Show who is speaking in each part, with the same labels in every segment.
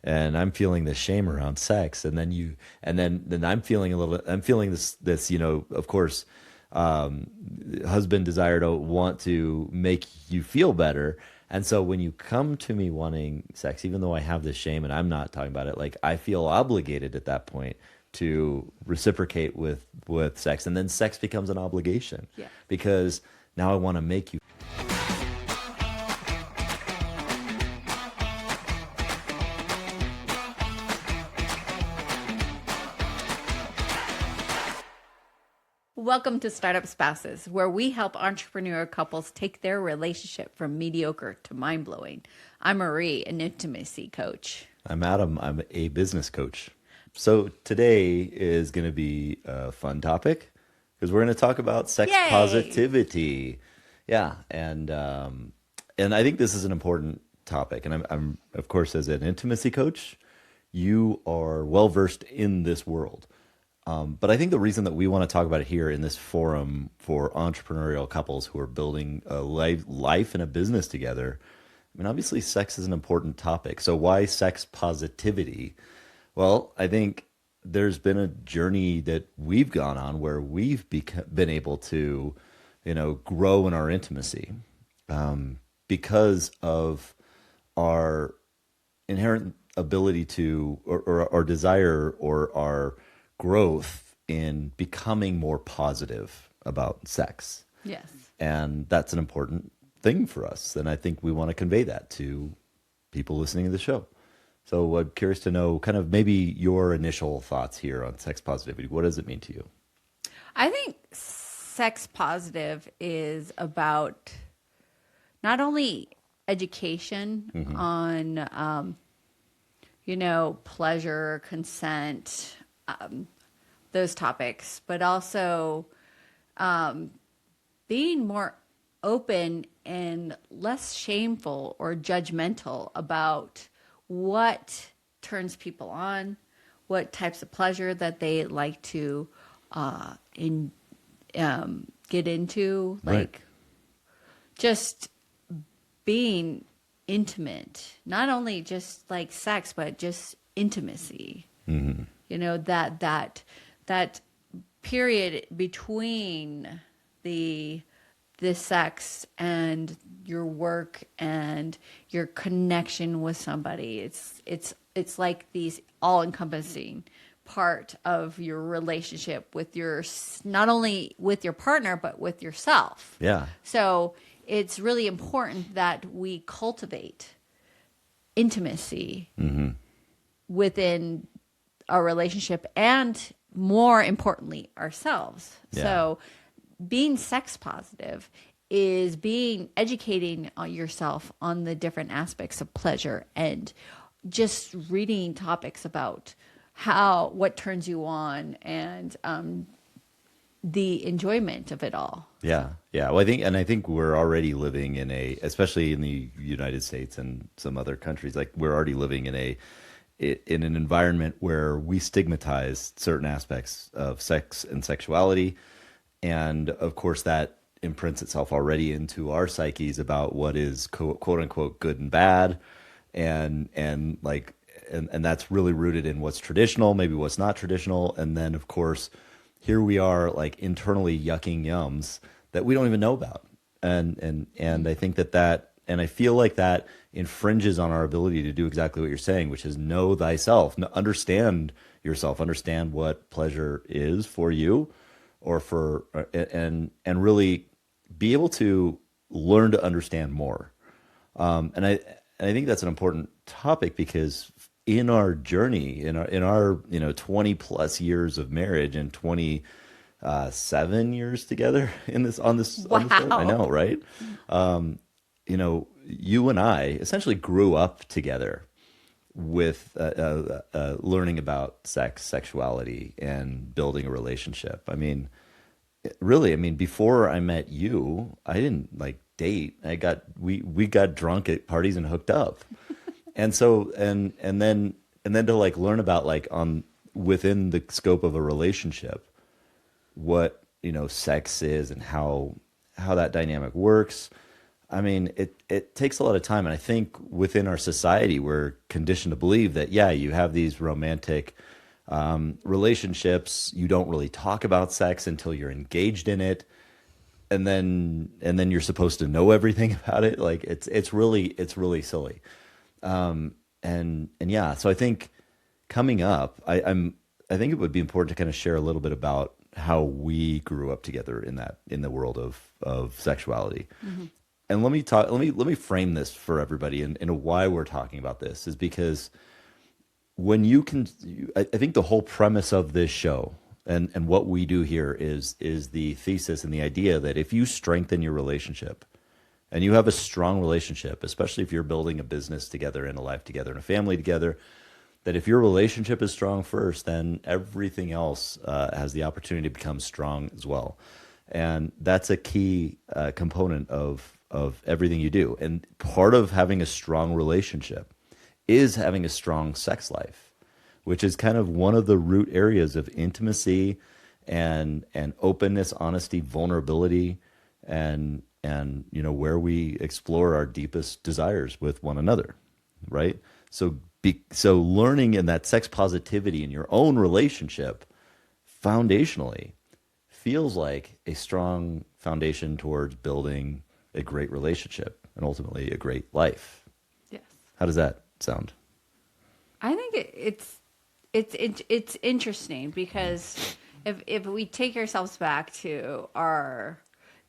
Speaker 1: and I'm feeling the shame around sex, and then I'm feeling this, of course, um, husband desire to want to make you feel better. And so when you come to me wanting sex, even though I have this shame and I'm not talking about it, like I feel obligated at that point to reciprocate with sex, and then sex becomes an obligation
Speaker 2: Yeah.
Speaker 1: because now I want to make you.
Speaker 2: Welcome to Startup Spouses, where we help entrepreneur couples take their relationship from mediocre to mind blowing. I'm Marie, an intimacy coach.
Speaker 1: I'm Adam. I'm a business coach. So today is going to be a fun topic because we're going to talk about sex
Speaker 2: Yay!
Speaker 1: positivity. Yeah, and I think this is an important topic. And I'm of course, as an intimacy coach, you are well versed in this world. But I think the reason that we want to talk about it here in this forum for entrepreneurial couples who are building a life and a business together, I mean, obviously, sex is an important topic. So why sex positivity? Well, I think there's been a journey that we've gone on where been able to, grow in our intimacy because of our inherent ability to, or our desire or our growth in becoming more positive about sex.
Speaker 2: Yes.
Speaker 1: And that's an important thing for us. And I think we want to convey that to people listening to the show. So I'm curious to know kind of maybe your initial thoughts here on sex positivity. What does it mean to you?
Speaker 2: I think sex positive is about not only education on, pleasure, consent, those topics, but also being more open and less shameful or judgmental about what turns people on, what types of pleasure that they like to in get into,
Speaker 1: Right.
Speaker 2: like just being intimate, not only just like sex, but just intimacy. That period between the sex and your work and your connection with somebody. It's like these all-encompassing part of your relationship with not only with your partner but with yourself.
Speaker 1: Yeah.
Speaker 2: So it's really important that we cultivate intimacy within our relationship and, more importantly, ourselves.
Speaker 1: Yeah.
Speaker 2: So being sex positive is educating yourself on the different aspects of pleasure and just reading topics about what turns you on and the enjoyment of it all.
Speaker 1: Yeah. Yeah. Well, I think we're already living especially in the United States and some other countries, like we're already living in an environment where we stigmatize certain aspects of sex and sexuality. And of course, that imprints itself already into our psyches about what is quote unquote good and bad. And that's really rooted in what's traditional, maybe what's not traditional. And then, of course, here we are like internally yucking yums that we don't even know about. And I think and I feel like that infringes on our ability to do exactly what you're saying, which is know thyself, understand yourself, understand what pleasure is for you, and really be able to learn to understand more. And I think that's an important topic because in our journey, in our 20 plus years of marriage and 7 years together on this
Speaker 2: Wow.
Speaker 1: I know, right? You and I essentially grew up together with learning about sexuality, and building a relationship. I mean, before I met you, I didn't like date. We got drunk at parties and hooked up, and so and then to like learn about like on within the scope of a relationship, what sex is and how that dynamic works. I mean, it takes a lot of time, and I think within our society, we're conditioned to believe that yeah, you have these romantic relationships. You don't really talk about sex until you're engaged in it, and then you're supposed to know everything about it. Like it's really silly. And yeah, so I think coming up, I think it would be important to kind of share a little bit about how we grew up together in the world of sexuality.
Speaker 2: Hmm.
Speaker 1: And let me frame this for everybody, and why we're talking about this is because when I think the whole premise of this show and what we do here is the thesis and the idea that if you strengthen your relationship and you have a strong relationship, especially if you're building a business together and a life together and a family together, that if your relationship is strong first, then everything else has the opportunity to become strong as well. And that's a key component of everything you do. And part of having a strong relationship is having a strong sex life, which is kind of one of the root areas of intimacy and openness, honesty, vulnerability, and where we explore our deepest desires with one another, right? So learning in that sex positivity in your own relationship foundationally feels like a strong foundation towards building a great relationship and ultimately a great life.
Speaker 2: Yes.
Speaker 1: How does that sound?
Speaker 2: I think it's interesting because if we take ourselves back to our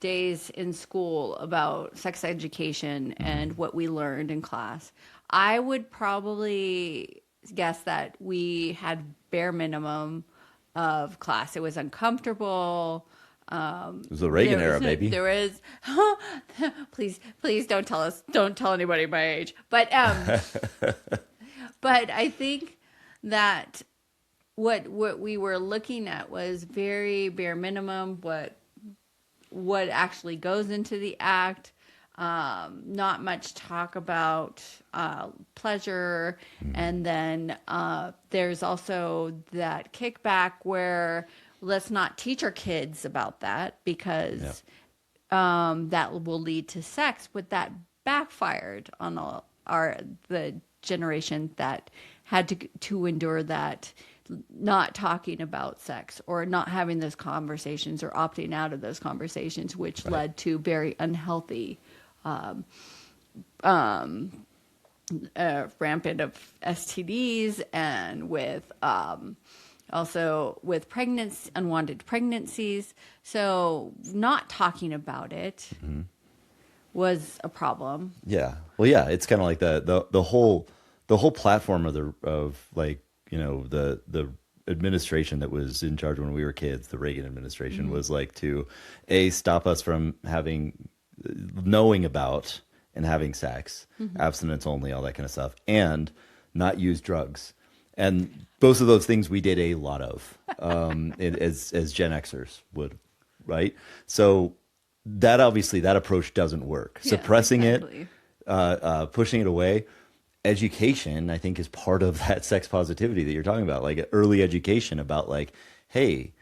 Speaker 2: days in school about sex education and what we learned in class, I would probably guess that we had bare minimum of class. It was uncomfortable.
Speaker 1: It was the Reagan era, baby.
Speaker 2: There was please don't tell anybody my age. But I think that what we were looking at was very bare minimum. What actually goes into the act. Not much talk about pleasure, and then there's also that kickback where let's not teach our kids about that
Speaker 1: Yeah.
Speaker 2: because that will lead to sex. But that backfired on the generation that had to endure that, not talking about sex or not having those conversations or opting out of those conversations, which
Speaker 1: Right.
Speaker 2: led to very unhealthy rampant of STDs and with also with pregnancy, unwanted pregnancies. So not talking about it was a problem.
Speaker 1: Yeah. Well, yeah, it's kind of like the whole platform of like, the administration that was in charge when we were kids, the Reagan administration
Speaker 2: Mm-hmm.
Speaker 1: was like to stop us from having knowing about and having sex,
Speaker 2: Mm-hmm.
Speaker 1: abstinence only, all that kind of stuff, and not use drugs. And both of those things we did a lot of, as Gen Xers would, right? So that obviously that approach doesn't work.
Speaker 2: Yeah,
Speaker 1: Suppressing it,
Speaker 2: exactly.
Speaker 1: pushing it away. Education, I think, is part of that sex positivity that you're talking about, like early education about like, hey,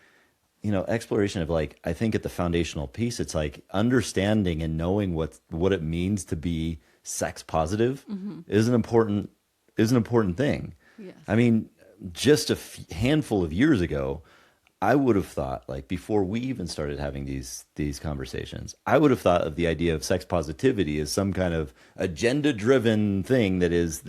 Speaker 1: exploration of like, I think at the foundational piece, it's like understanding and knowing what it means to be sex positive
Speaker 2: Mm-hmm.
Speaker 1: is an important thing.
Speaker 2: Yes.
Speaker 1: I mean, just a handful of years ago, I would have thought, like before we even started having these conversations, I would have thought of the idea of sex positivity as some kind of agenda driven thing that is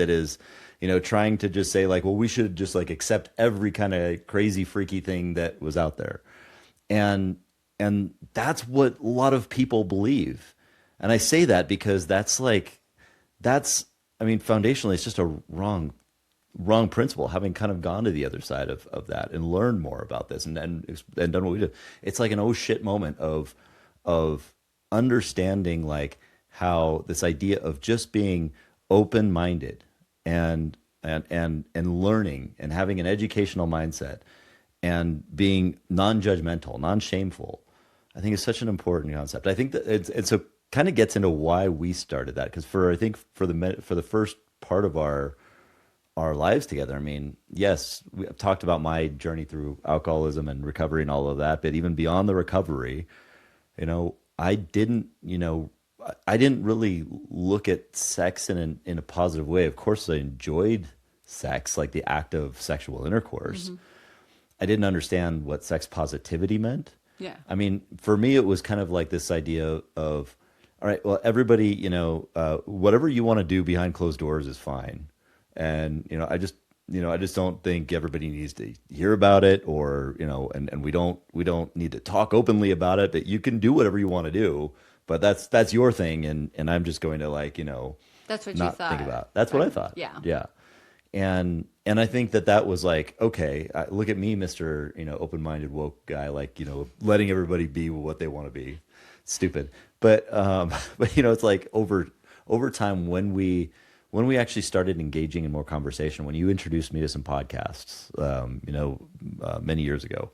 Speaker 1: trying to just say like, well, we should just like accept every kind of crazy freaky thing that was out there. And that's what a lot of people believe. And I say that because that's I mean, foundationally it's just a wrong principle, having kind of gone to the other side of that and learned more about this and done what we did. It's like an oh shit moment of understanding like how this idea of just being open minded and learning and having an educational mindset and being non-judgmental, non-shameful, I think is such an important concept. I think that it's a kind of gets into why we started that, because I think for the first part of our lives together. I mean, yes, we have talked about my journey through alcoholism and recovery and all of that, but even beyond the recovery, I didn't, I didn't really look at sex in a positive way. Of course, I enjoyed sex, like the act of sexual intercourse.
Speaker 2: Hmm.
Speaker 1: I didn't understand what sex positivity meant.
Speaker 2: Yeah.
Speaker 1: I mean, for me, it was kind of like this idea of, all right, well, everybody, whatever you want to do behind closed doors is fine. And, I just don't think everybody needs to hear about it or, and we don't need to talk openly about it, but you can do whatever you want to do, but that's your thing. And I'm just going to like,
Speaker 2: That's what you
Speaker 1: not think
Speaker 2: thought.
Speaker 1: about. That's what
Speaker 2: Back,
Speaker 1: I thought.
Speaker 2: yeah.
Speaker 1: Yeah. And I think that was like, okay, look at me, Mr. Open-minded woke guy, like, letting everybody be what they want to be. Stupid. But but it's like over time when we actually started engaging in more conversation, when you introduced me to some podcasts, many years ago,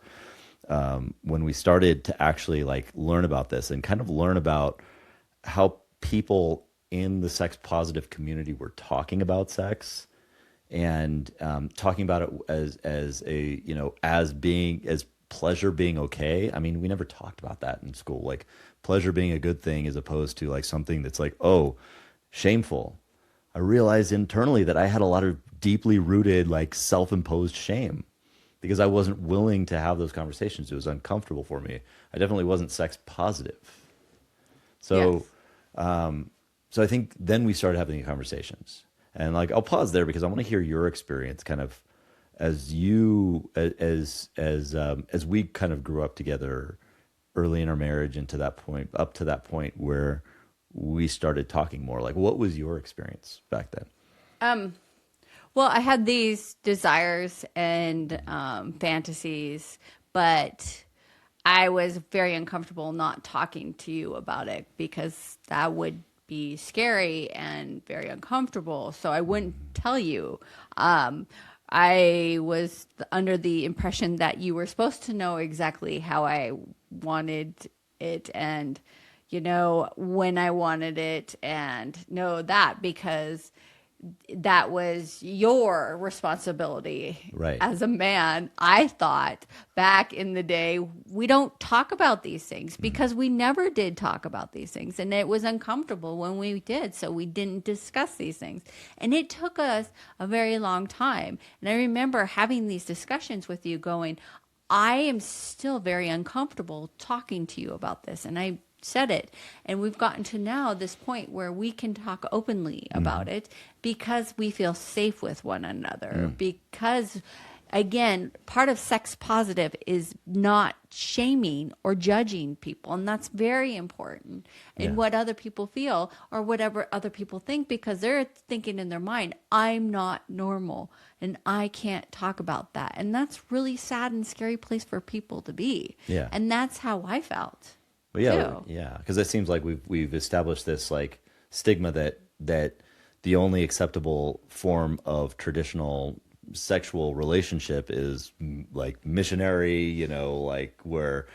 Speaker 1: when we started to actually like learn about this and kind of learn about how people in the sex positive community were talking about sex and talking about it as a as pleasure being okay. I mean, we never talked about that in school, like pleasure being a good thing as opposed to like something that's like, oh, shameful. I realized internally that I had a lot of deeply rooted like self-imposed shame because I wasn't willing to have those conversations. It was uncomfortable for me. I definitely wasn't sex positive. So
Speaker 2: Yes.
Speaker 1: so I think then we started having the conversations. And like I'll pause there because I want to hear your experience kind of as we kind of grew up together early in our marriage and to that point up to that point where we started talking more. Like what was your experience back then?
Speaker 2: Well, I had these desires and fantasies, but I was very uncomfortable not talking to you about it because that would be scary and very uncomfortable. So I wouldn't tell you. Um, I was under the impression that you were supposed to know exactly how I wanted it and, when I wanted it and know that because that was your responsibility
Speaker 1: Right.
Speaker 2: as a man. I thought back in the day, we don't talk about these things
Speaker 1: Mhm.
Speaker 2: because we never did talk about these things. And it was uncomfortable when we did. So we didn't discuss these things. And it took us a very long time. And I remember having these discussions with you going, I am still very uncomfortable talking to you about this. And I said it. And we've gotten to now this point where we can talk openly about
Speaker 1: Mhm.
Speaker 2: it because we feel safe with one another.
Speaker 1: Mm.
Speaker 2: Because, again, part of sex positive is not shaming or judging people. And that's very important in
Speaker 1: Yeah.
Speaker 2: what other people feel or whatever other people think because they're thinking in their mind, I'm not normal and I can't talk about that. And that's really sad and scary place for people to be.
Speaker 1: Yeah.
Speaker 2: And that's how I felt
Speaker 1: But yeah,
Speaker 2: too.
Speaker 1: yeah, because it seems like we've established this like stigma that the only acceptable form of traditional sexual relationship is like missionary, like where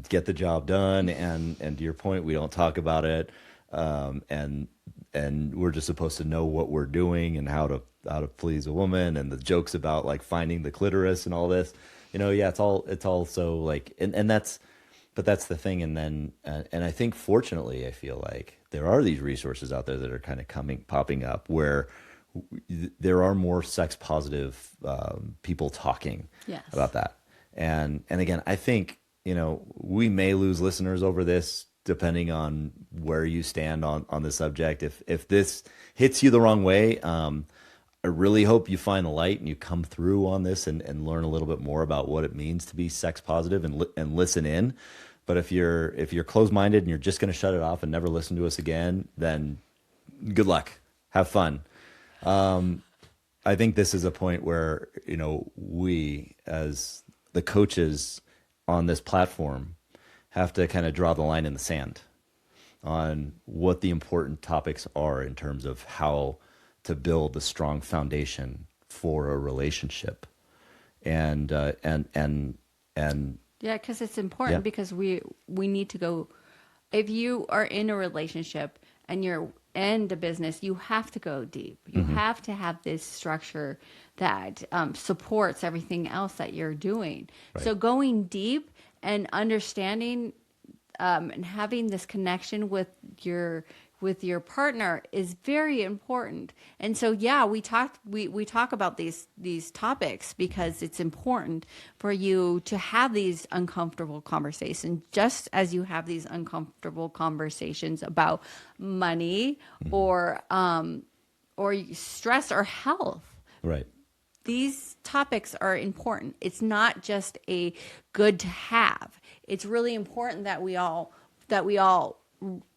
Speaker 1: get the job done, and to your point, we don't talk about it, and we're just supposed to know what we're doing and how to please a woman, and the jokes about like finding the clitoris and all this, yeah, it's all so like, and that's but that's the thing. And then, and I think fortunately, I feel like there are these resources out there that are kind of popping up where there are more sex positive people talking
Speaker 2: Yes.
Speaker 1: about that. And again, I think, we may lose listeners over this depending on where you stand on the subject. If this hits you the wrong way, I really hope you find the light and you come through on this and learn a little bit more about what it means to be sex positive and listen in. But if you're closed minded and you're just going to shut it off and never listen to us again, then good luck. Have fun. I think this is a point where we as the coaches on this platform have to kind of draw the line in the sand on what the important topics are in terms of how to build a strong foundation for a relationship. And
Speaker 2: Yeah, because it's
Speaker 1: yeah.
Speaker 2: important because we need to go. If you are in a relationship and you're in the business, you have to go deep. You
Speaker 1: Hmm.
Speaker 2: have to have this structure that supports everything else that you're doing.
Speaker 1: Right.
Speaker 2: So going deep and understanding and having this connection with your partner is very important. And so yeah, we talk about these topics because it's important for you to have these uncomfortable conversations, just as you have these uncomfortable conversations about money or stress or health.
Speaker 1: Right.
Speaker 2: These topics are important. It's not just a good to have. It's really important that we all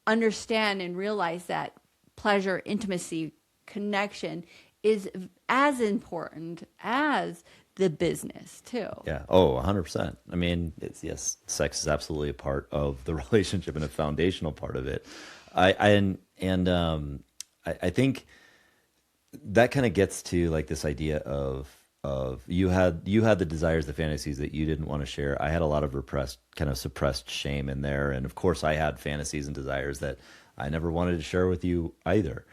Speaker 2: understand and realize that pleasure, intimacy, connection is as important as the business too.
Speaker 1: Yeah. Oh, 100%. I mean, yes, sex is absolutely a part of the relationship and a foundational part of it. I think that kind of gets to like this idea of you had the desires, the fantasies that you didn't want to share. I had a lot of repressed, kind of suppressed shame in there, and of course, I had fantasies and desires that I never wanted to share with you either,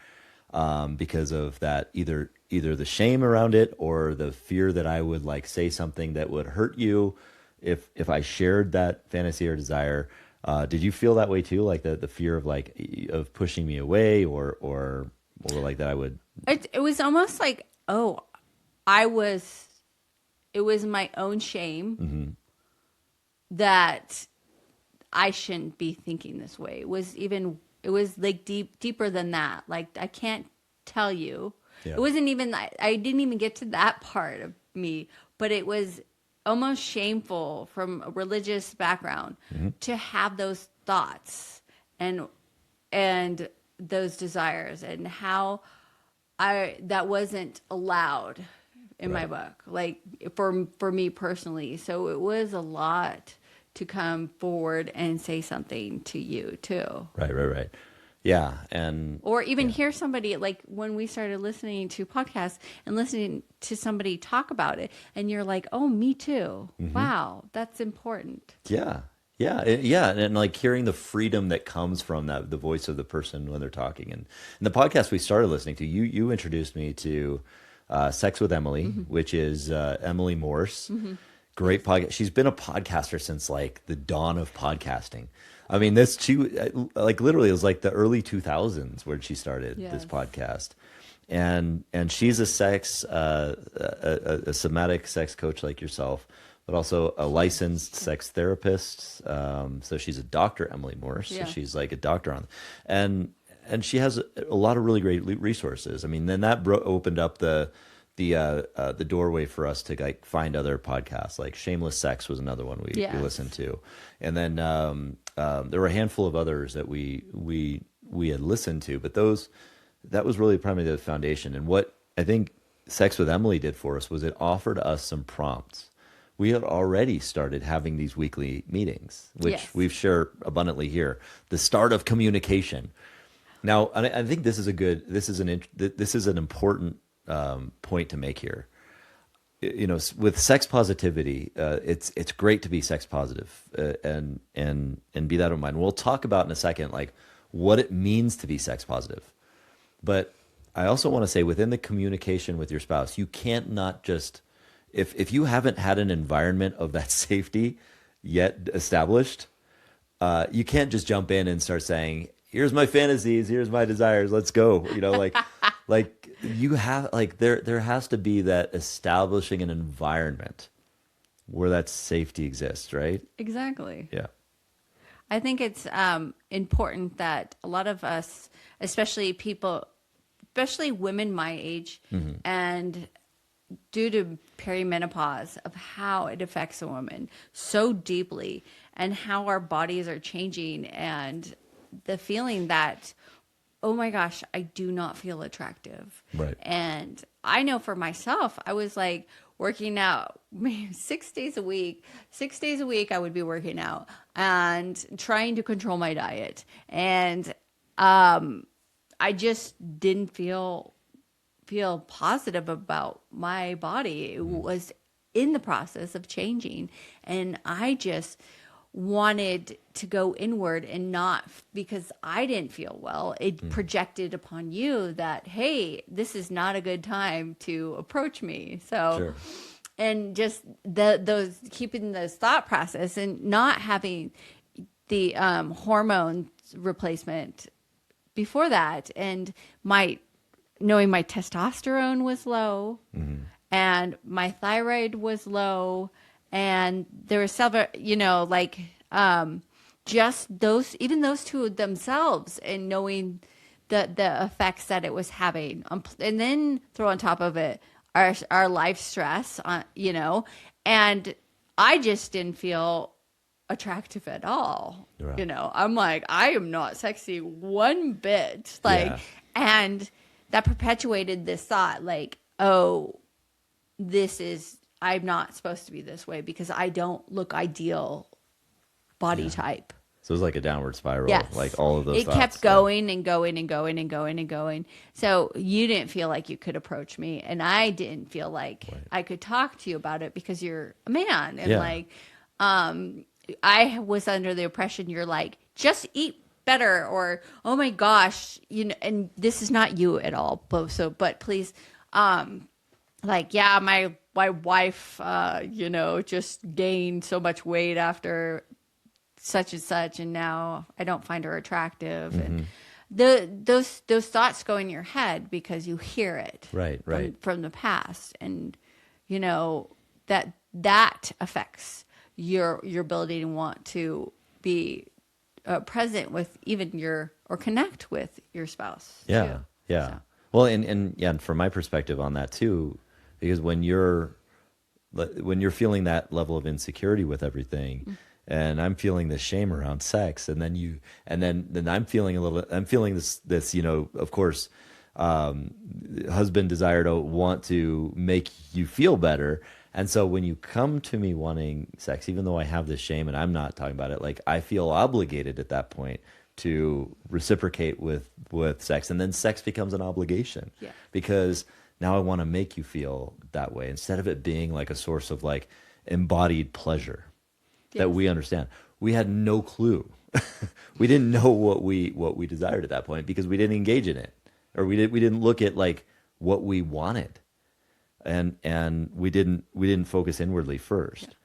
Speaker 1: because of that either the shame around it or the fear that I would like say something that would hurt you if I shared that fantasy or desire. Did you feel that way too? Like the fear of like of pushing me away or like that I would.
Speaker 2: It was almost like, oh, I was, it was my own shame that I shouldn't be thinking this way. It was like deeper than that. Like, I can't tell you.
Speaker 1: Yeah.
Speaker 2: It wasn't even, I didn't even get to that part of me, but it was almost shameful from a religious background to have those thoughts and, and those desires and how that wasn't allowed in my
Speaker 1: Right.
Speaker 2: book, like for me personally. So it was a lot to come forward and say something to you too,
Speaker 1: Right. Yeah. And
Speaker 2: or even
Speaker 1: yeah.
Speaker 2: hear somebody, like when we started listening to podcasts and listening to somebody talk about it, and you're like, oh, me too. Wow, that's important.
Speaker 1: Yeah. Yeah. And like hearing the freedom that comes from that, the voice of the person when they're talking. And the podcast we started listening to, you introduced me to Sex with Emily, which is Emily Morse. Great podcast. She's been a podcaster since like the dawn of podcasting. I mean, she like literally it was like the early 2000s where she started this
Speaker 2: Yes.
Speaker 1: podcast. And she's a somatic sex coach like yourself, but also a licensed sex therapist. So she's a doctor, Emily Morse. So
Speaker 2: Yeah.
Speaker 1: she's like a doctor and and she has a lot of really great resources. I mean, then that opened up the doorway for us to like find other podcasts. Like Shameless Sex was another one we
Speaker 2: Yes.
Speaker 1: listened to, and then there were a handful of others that we had listened to, but that was really primarily the foundation. And what I think Sex with Emily did for us was it offered us some prompts. We had already started having these weekly meetings, which
Speaker 2: Yes.
Speaker 1: we've shared abundantly here. The start of communication. Now, I think this is an important point to make here. You know, with sex positivity, it's great to be sex positive, and be that in mind. We'll talk about in a second, like what it means to be sex positive. But I also want to say within the communication with your spouse, you can't not just, if you haven't had an environment of that safety yet established, you can't just jump in and start saying, "Here's my fantasies, here's my desires, let's go." You know, like you have like there has to be that establishing an environment where that safety exists, right?
Speaker 2: Exactly.
Speaker 1: Yeah.
Speaker 2: I think it's important that a lot of us, especially people, especially women my age, and due to perimenopause, of how it affects a woman so deeply and how our bodies are changing, and the feeling that, oh my gosh, I do not feel attractive.
Speaker 1: Right.
Speaker 2: And I know for myself, I was like working out 6 days a week. 6 days a week, I would be working out and trying to control my diet. And I just didn't feel positive about my body. It was in the process of changing, and I just wanted to go inward, and not because I didn't feel well. It projected upon you that, hey, this is not a good time to approach me. So
Speaker 1: Sure.
Speaker 2: and just those keeping this thought process and not having the hormone replacement before that, and my knowing my testosterone was low, and my thyroid was low, and there were several, like just those, even those two themselves, and knowing the effects that it was having, and then throw on top of it our life stress, and I just didn't feel attractive at all.
Speaker 1: Right.
Speaker 2: I'm like, I am not sexy one bit. Like,
Speaker 1: Yeah.
Speaker 2: and that perpetuated this thought, like, oh, I'm not supposed to be this way because I don't look ideal body
Speaker 1: Yeah.
Speaker 2: type.
Speaker 1: So it was like a downward spiral, like
Speaker 2: Yes.
Speaker 1: all of those
Speaker 2: It kept
Speaker 1: thoughts. Yeah.
Speaker 2: going and going and going and going and going. So you didn't feel like you could approach me, and I didn't feel like
Speaker 1: Right.
Speaker 2: I could talk to you about it because you're a man. And
Speaker 1: Yeah.
Speaker 2: like, I was under the impression you're like, just eat better, or oh my gosh, and this is not you at all. But please, like, yeah, my wife, just gained so much weight after such and such, and now I don't find her attractive. And those thoughts go in your head because you hear it
Speaker 1: Right. Right.
Speaker 2: from the past, and that affects your ability to want to be present with even or connect with your spouse
Speaker 1: Yeah.
Speaker 2: too.
Speaker 1: Yeah.
Speaker 2: So
Speaker 1: Well, and yeah, and from my perspective on that too, because when you're feeling that level of insecurity with everything, and I'm feeling this shame around sex, and then I'm feeling this, of course, husband desire to want to make you feel better. And so when you come to me wanting sex, even though I have this shame and I'm not talking about it, like I feel obligated at that point to reciprocate with sex, and then sex becomes an obligation,
Speaker 2: yeah,
Speaker 1: because now I want to make you feel that way instead of it being like a source of like embodied pleasure that
Speaker 2: yes,
Speaker 1: we understand. We had no clue. We didn't know what we desired at that point because we didn't engage in it, or we didn't look at like what we wanted, and we didn't focus inwardly first.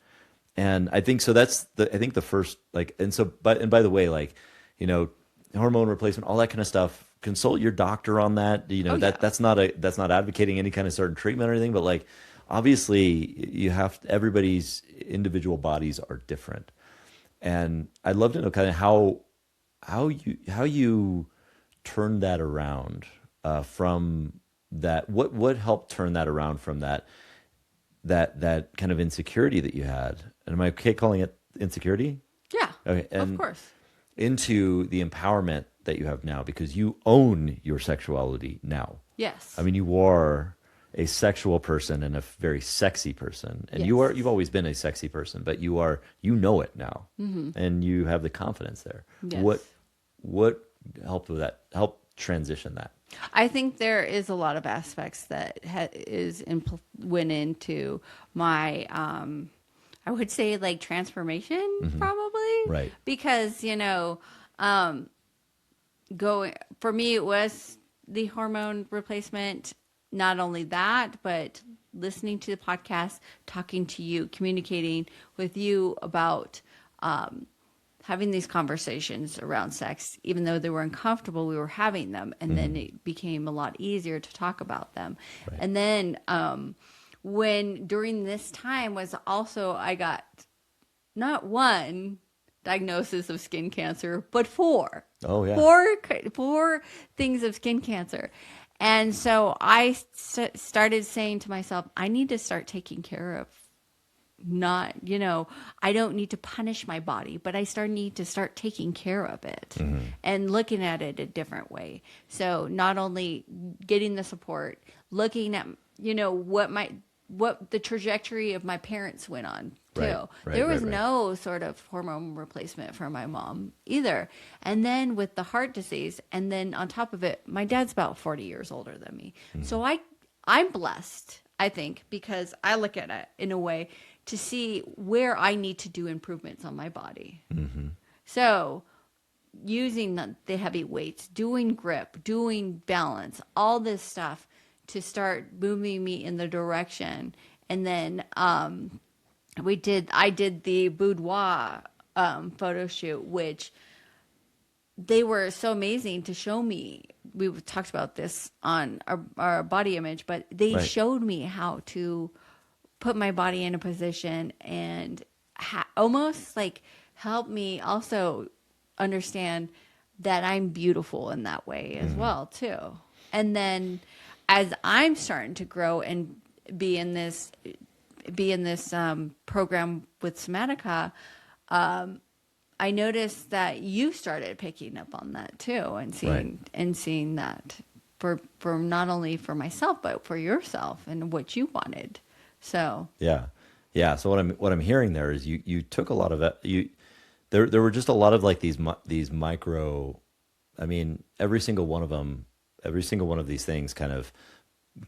Speaker 1: And I think so. I think the first, like, and so, and by the way, like, you know, hormone replacement, all that kind of stuff. Consult your doctor on that.
Speaker 2: oh yeah,
Speaker 1: That's not advocating any kind of certain treatment or anything, but like, obviously, everybody's individual bodies are different, and I'd love to know kind of how you turned that around, from that. What helped turn that around from that kind of insecurity that you had? And am I okay calling it insecurity?
Speaker 2: yeah,
Speaker 1: Okay,
Speaker 2: of
Speaker 1: and
Speaker 2: course,
Speaker 1: into the empowerment that you have now, because you own your sexuality now.
Speaker 2: yes,
Speaker 1: I mean, you are a sexual person and a very sexy person, and
Speaker 2: yes,
Speaker 1: you've always been a sexy person, but you know it now, and you have the confidence there. What
Speaker 2: yes.
Speaker 1: what helped with that? Help transition that?
Speaker 2: I think there is a lot of aspects that went into my, I would say, like, transformation, probably,
Speaker 1: Right.
Speaker 2: because going for me it was the hormone replacement. Not only that, but listening to the podcast, talking to you, communicating with you about having these conversations around sex, even though they were uncomfortable, we were having them. And then it became a lot easier to talk about them.
Speaker 1: Right.
Speaker 2: And then when during this time was also, I got not one diagnosis of skin cancer, but four.
Speaker 1: Oh yeah.
Speaker 2: Four things of skin cancer. And so I started saying to myself, I need to start taking care of, not, I don't need to punish my body, but need to start taking care of it and looking at it a different way. So not only getting the support, looking at, what the trajectory of my parents went on too.
Speaker 1: Right,
Speaker 2: There was
Speaker 1: right.
Speaker 2: no sort of hormone replacement for my mom either. And then with the heart disease, and then on top of it, my dad's about 40 years older than me. So I'm blessed, I think, because I look at it in a way to see where I need to do improvements on my body. So using the heavy weights, doing grip, doing balance, all this stuff to start moving me in the direction. And then I did the boudoir photo shoot, which they were so amazing to show me. We talked about this on our body image, but they
Speaker 1: Right.
Speaker 2: showed me how to put my body in a position and almost like help me also understand that I'm beautiful in that way as
Speaker 1: Hmm.
Speaker 2: well too. And then as I'm starting to grow and be in this program with Somatica, I noticed that you started picking up on that too, and
Speaker 1: Right.
Speaker 2: seeing that for not only for myself but for yourself and what you wanted. So
Speaker 1: Yeah. Yeah. So what I'm hearing there is you took a lot of there were just a lot of like these micro. I mean, every single one of these things kind of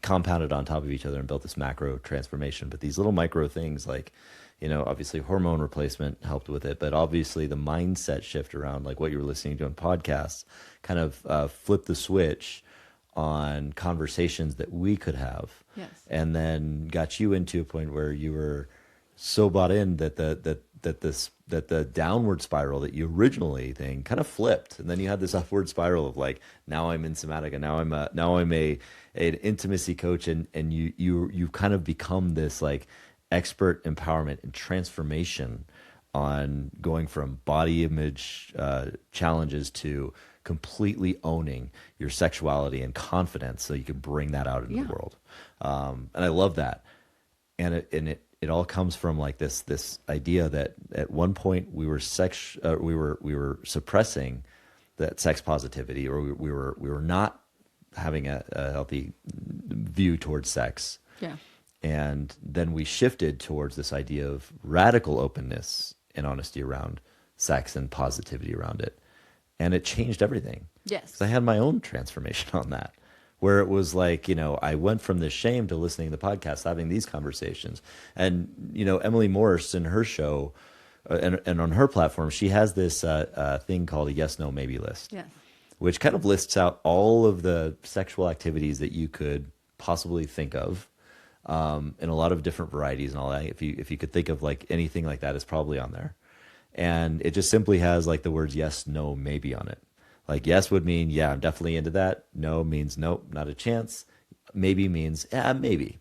Speaker 1: compounded on top of each other and built this macro transformation. But these little micro things, like, obviously hormone replacement helped with it, but obviously the mindset shift around like what you were listening to on podcasts kind of flipped the switch on conversations that we could have,
Speaker 2: yes,
Speaker 1: and then got you into a point where you were so bought in that the downward spiral that you originally thing kind of flipped, and then you had this upward spiral of like, now I'm in somatica, now I'm a an intimacy coach, and you've kind of become this like expert empowerment and transformation on going from body image challenges to completely owning your sexuality and confidence so you can bring that out into the
Speaker 2: yeah,
Speaker 1: world. And I love that. And it all comes from like this idea that at one point we were suppressing that sex positivity, or we were not having a healthy view towards sex,
Speaker 2: yeah,
Speaker 1: and then we shifted towards this idea of radical openness and honesty around sex and positivity around it. And it changed everything. Because I
Speaker 2: yes,
Speaker 1: had my own transformation on that, where it was like, I went from this shame to listening to the podcast, having these conversations. And, Emily Morse in her show and on her platform, she has this thing called a yes, no, maybe list,
Speaker 2: yes,
Speaker 1: which kind of lists out all of the sexual activities that you could possibly think of, in a lot of different varieties and all that. If you could think of like anything like that, is probably on there, and it just simply has like the words yes, no, maybe on it. Like yes would mean yeah, I'm definitely into that. No means nope, not a chance. Maybe means yeah, maybe.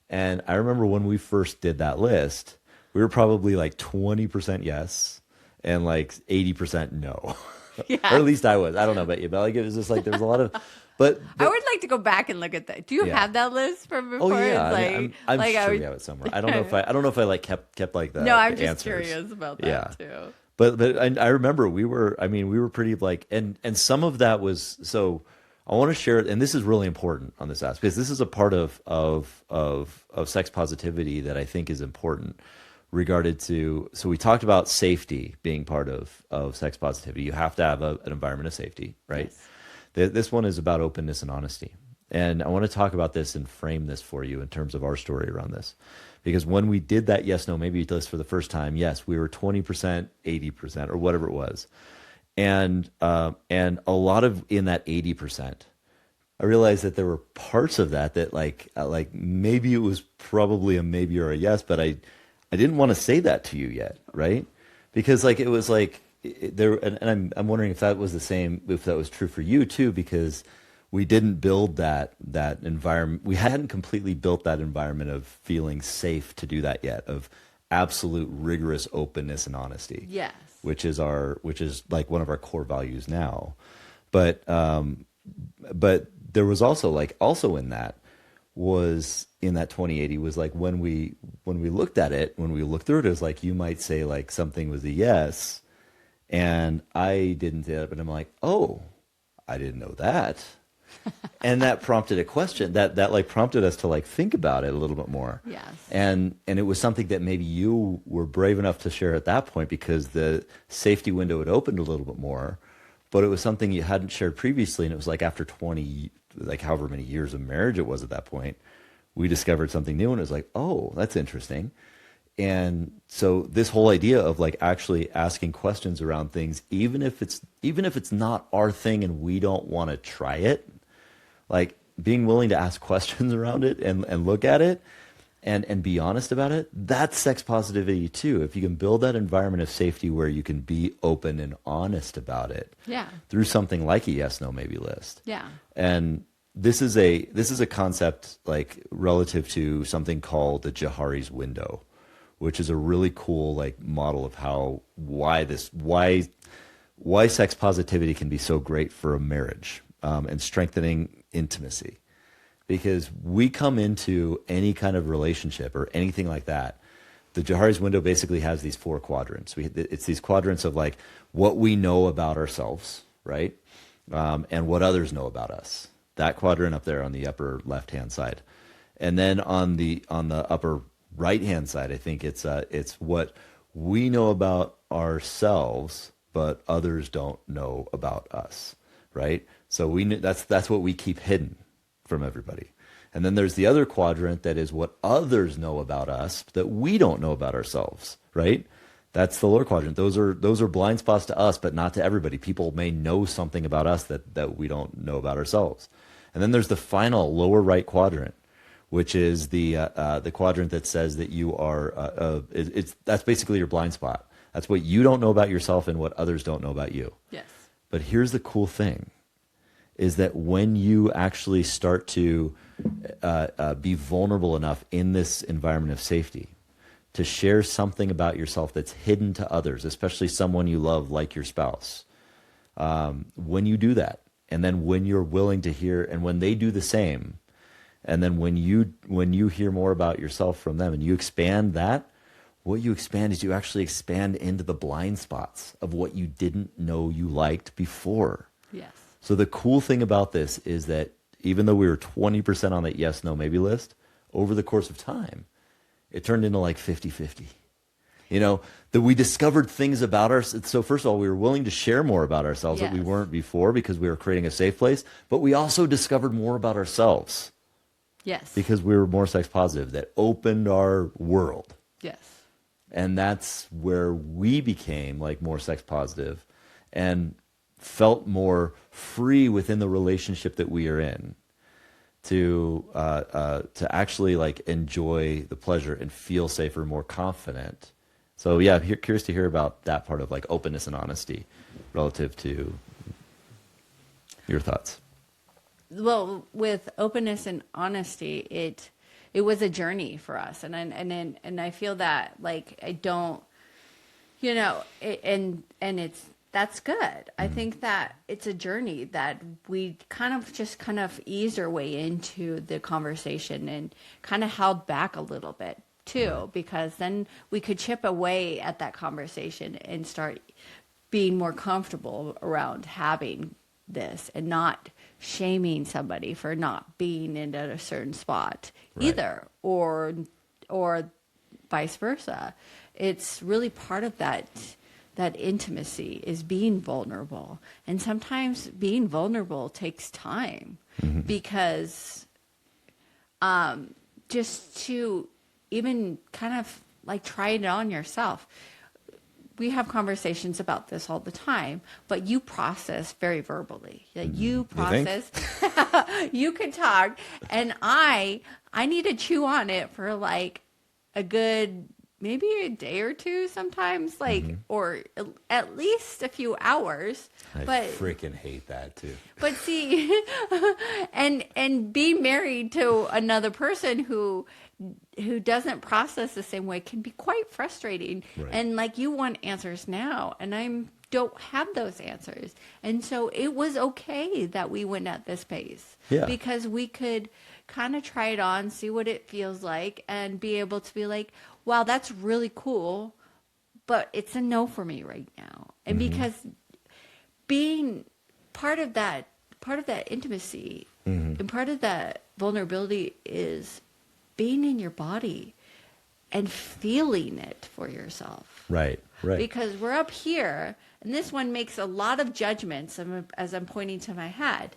Speaker 1: And I remember when we first did that list, we were probably like 20% yes and like 80% no. Or at
Speaker 2: yes.
Speaker 1: least I was. I don't know about you, but like it was just like there was a lot of, but
Speaker 2: I
Speaker 1: but
Speaker 2: would like to go back and look at that. Do you
Speaker 1: yeah.
Speaker 2: have that list from
Speaker 1: Oh
Speaker 2: before?
Speaker 1: yeah,
Speaker 2: It's
Speaker 1: I mean, I'm
Speaker 2: like I
Speaker 1: sure we
Speaker 2: would.
Speaker 1: have it somewhere. I don't know if I like kept like
Speaker 2: No, I'm
Speaker 1: the
Speaker 2: just
Speaker 1: answers.
Speaker 2: curious about
Speaker 1: Yeah,
Speaker 2: that too.
Speaker 1: but I remember we were pretty like, and some of that was so. I want to share it, and this is really important on this aspect because this is a part of sex positivity that I think is important regarded to. So we talked about safety being part of sex positivity. You have to have an environment of safety, right?
Speaker 2: Yes.
Speaker 1: This one is about openness and honesty. And I want to talk about this and frame this for you in terms of our story around this. Because when we did that yes, no, maybe list for the first time, yes, we were 20%, 80%, or whatever it was. And a lot of in that 80%, I realized that there were parts of that like maybe it was probably a maybe or a yes, but I didn't want to say that to you yet, right? Because like it was like there, and I'm wondering if that was the same, if that was true for you too, because we didn't build that environment. We hadn't completely built that environment of feeling safe to do that yet, of absolute rigorous openness and honesty,
Speaker 2: Yes.
Speaker 1: which is like one of our core values now. But but there was also also in that was in that 2080 was like when we looked at it, when we looked through it, it was like you might say like something was a yes, and I didn't say that, but I'm like, oh, I didn't know that. And that prompted a question that like prompted us to like think about it a little bit more.
Speaker 2: Yes.
Speaker 1: And it was something that maybe you were brave enough to share at that point because the safety window had opened a little bit more, but it was something you hadn't shared previously. And it was like after 20, like however many years of marriage it was at that point, we discovered something new, and it was like, oh, that's interesting. And so this whole idea of like actually asking questions around things, even if it's not our thing and we don't want to try it, like being willing to ask questions around it and look at it and be honest about it, that's sex positivity too. If you can build that environment of safety where you can be open and honest about it
Speaker 2: Yeah.
Speaker 1: through something like a yes, no, maybe list.
Speaker 2: Yeah.
Speaker 1: And this is a concept like relative to something called the Johari's window, which is a really cool like model of how why sex positivity can be so great for a marriage, and strengthening intimacy. Because we come into any kind of relationship or anything like that, the Johari's window basically has these four quadrants. It's these quadrants of like what we know about ourselves, right? And what others know about us. That quadrant up there on the upper left hand side, and then on the upper right hand side, I think it's what we know about ourselves, but others don't know about us, right? So that's what we keep hidden from everybody. And then there's the other quadrant that is what others know about us that we don't know about ourselves, right? That's the lower quadrant. Those are blind spots to us, but not to everybody. People may know something about us that we don't know about ourselves. And then there's the final lower right quadrant, which is the quadrant that says that you are that's basically your blind spot. That's what you don't know about yourself and what others don't know about you.
Speaker 2: Yes.
Speaker 1: But here's the cool thing: is that when you actually start to be vulnerable enough in this environment of safety to share something about yourself that's hidden to others, especially someone you love like your spouse, when you do that, and then when you're willing to hear, and when they do the same, and then when you hear more about yourself from them and you expand that, what you expand is you actually expand into the blind spots of what you didn't know you liked before.
Speaker 2: Yes.
Speaker 1: So the cool thing about this is that even though we were 20% on that yes, no, maybe list, over the course of time, it turned into like 50-50. That we discovered things about ourselves. So first of all, we were willing to share more about ourselves that we
Speaker 2: Yes.
Speaker 1: weren't before because we were creating a safe place, but we also discovered more about ourselves
Speaker 2: Yes.
Speaker 1: because we were more sex positive. That opened our world.
Speaker 2: Yes.
Speaker 1: And that's where we became like more sex positive and felt more free within the relationship that we are in to actually like enjoy the pleasure and feel safer, more confident. So yeah, curious to hear about that part of like openness and honesty relative to your thoughts.
Speaker 2: Well, with openness and honesty, it was a journey for us, and I feel that like I don't, and it's that's good. I think that it's a journey that we kind of eased our way into the conversation and kind of held back a little bit too, because then we could chip away at that conversation and start being more comfortable around having this and not shaming somebody for not being in a certain spot
Speaker 1: Right.
Speaker 2: either, or vice versa. It's really part of that intimacy is being vulnerable, and sometimes being vulnerable takes time because just to even kind of like try it on yourself. We have conversations about this all the time, but you process very verbally. Like you
Speaker 1: think?
Speaker 2: process, you can talk, and I need to chew on it for like a good maybe a day or two sometimes, like or at least a few hours.
Speaker 1: I
Speaker 2: But
Speaker 1: freaking hate that too.
Speaker 2: but see, and being married to another person who doesn't process the same way can be quite frustrating.
Speaker 1: Right.
Speaker 2: And like you want answers now, and I don't have those answers. And so it was okay that we went at this pace
Speaker 1: Yeah.
Speaker 2: because we could kind of try it on, see what it feels like, and be able to be like, wow, that's really cool, but it's a no for me right now. And because being part of that intimacy and part of that vulnerability is being in your body and feeling it for yourself.
Speaker 1: Right.
Speaker 2: Because we're up here, and this one makes a lot of judgments as I'm pointing to my head.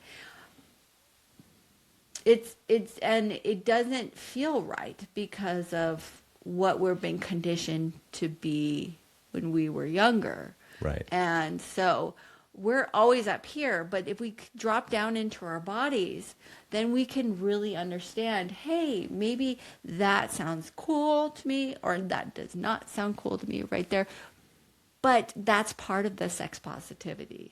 Speaker 2: And it doesn't feel right because of what we're being conditioned to be when we were younger.
Speaker 1: Right.
Speaker 2: And so we're always up here, but if we drop down into our bodies, then we can really understand, hey, maybe that sounds cool to me, or that does not sound cool to me right there. But that's part of the sex positivity,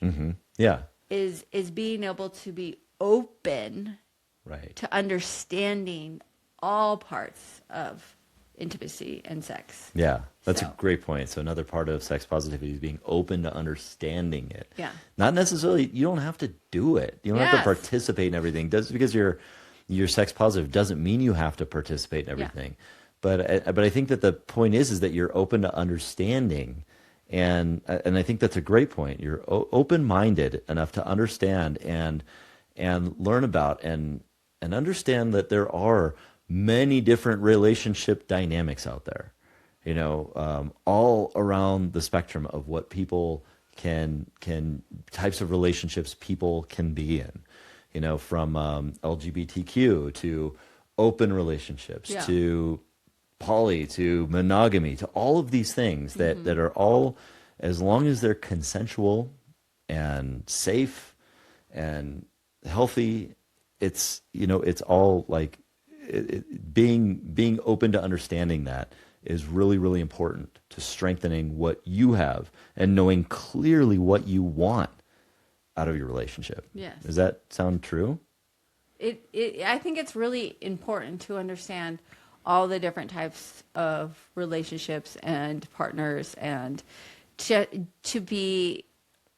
Speaker 1: Yeah.
Speaker 2: is being able to be open
Speaker 1: Right.
Speaker 2: to understanding all parts of intimacy and sex.
Speaker 1: Yeah, that's a
Speaker 2: So,
Speaker 1: great point. So another part of sex positivity is being open to understanding it.
Speaker 2: yeah.
Speaker 1: Not necessarily, you don't have to do it. You don't have to
Speaker 2: Yes.
Speaker 1: participate in everything. Just because you're sex positive doesn't mean you have to participate in
Speaker 2: Yeah.
Speaker 1: everything. But I think that the point is that you're open to understanding, and I think that's a great point. You're open-minded enough to understand and learn about and understand that there are many different relationship dynamics out there, all around the spectrum of what people can types of relationships people can be in, from LGBTQ to open relationships
Speaker 2: Yeah.
Speaker 1: to poly to monogamy to all of these things that are all, as long as they're consensual and safe and healthy, it's all like being open to understanding that is really, really important to strengthening what you have and knowing clearly what you want out of your relationship.
Speaker 2: Yes.
Speaker 1: Does that sound true?
Speaker 2: I think it's really important to understand all the different types of relationships and partners, and to be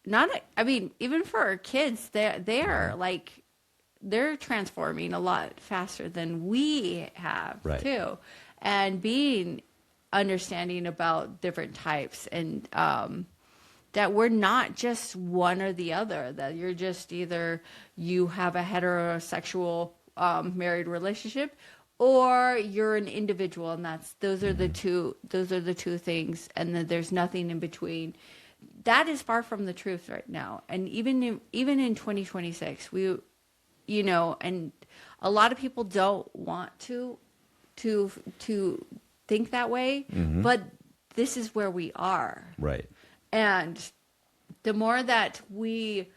Speaker 2: not, I mean, even for our kids, they're like, they're transforming a lot faster than we have
Speaker 1: Right.
Speaker 2: too. And being understanding about different types, and that we're not just one or the other, that you're just either you have a heterosexual married relationship, or you're an individual, and those are the two things, and then there's nothing in between. That is far from the truth right now. And even in 2026, and a lot of people don't want to think that way, but this is where we are.
Speaker 1: Right.
Speaker 2: And the more that we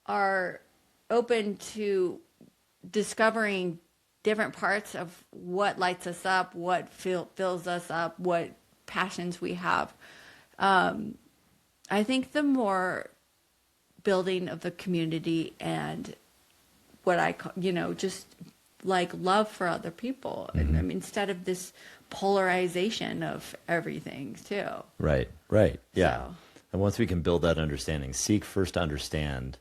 Speaker 2: are open to discovering different parts of what lights us up, what fills us up, what passions we have, I think the more building of the community, and what I call, just like love for other people. And I mean, instead of this polarization of everything too.
Speaker 1: Right. Right. Yeah.
Speaker 2: So,
Speaker 1: And once we can build that understanding, seek first to understand